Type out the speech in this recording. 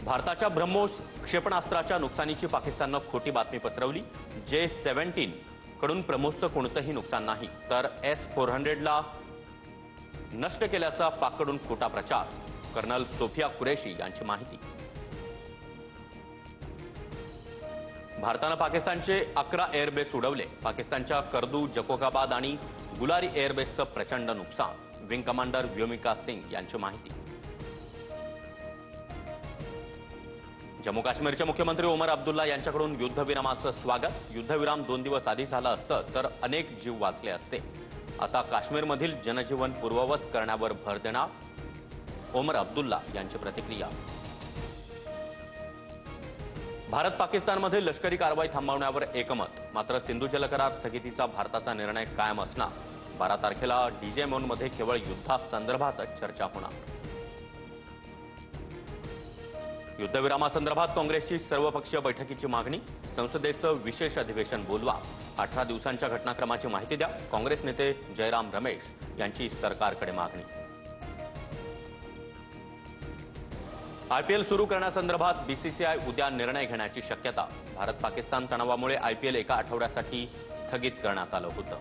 भारताच्या ब्रह्मोस क्षेपणास्त्राच्या नुकसानीची पाकिस्ताननं खोटी बातमी पसरवली। J-17 कडून ब्रह्मोसचं कोणतंही नुकसान नाही, तर S-400 ला नष्ट केल्याचा पाककडून खोटा प्रचार। कर्नल सोफिया कुरेशी यांची माहिती। भारतानं पाकिस्तानचे 11 एअरबेस उडवले। पाकिस्तानच्या कर्दू, जकोकाबाद आणि गुलारी एअरबेसचं प्रचंड नुकसान। विंग कमांडर व्योमिका सिंग यांची माहिती। जम्मू काश्मीरचे मुख्यमंत्री ओमर अब्दुल्ला यांच्याकडून युद्धविरामाचं स्वागत। युद्धविराम 2 दिवस आधी झाला असतं तर अनेक जीव वाचले असते। आता काश्मीरमधील जनजीवन पूर्ववत करण्यावर भर देणार ओमर अब्दुल्ला यांची प्रतिक्रिया। भारत पाकिस्तानमध्ये लष्करी कारवाई थांबवण्यावर एकमत। मात्र सिंधू जल करार स्थगितीचा भारताचा निर्णय कायम असणार। 12 तारखेला DJMONमध्ये केवळ युद्धासंदर्भातच चर्चा होणार। युद्धविरामासंदर्भात काँग्रेसची सर्वपक्षीय बैठकीची मागणी। संसदेचं विशेष अधिवेशन बोलवा। 18 दिवसांच्या घटनाक्रमाची माहिती द्या। काँग्रेस नेते जयराम रमेश यांची सरकारकडे मागणी। IPL सुरू करण्यासंदर्भात BCCI उद्या निर्णय घेण्याची शक्यता। भारत पाकिस्तान तणावामुळे IPL एका आठवड्यासाठी स्थगित करण्यात आलं होतं।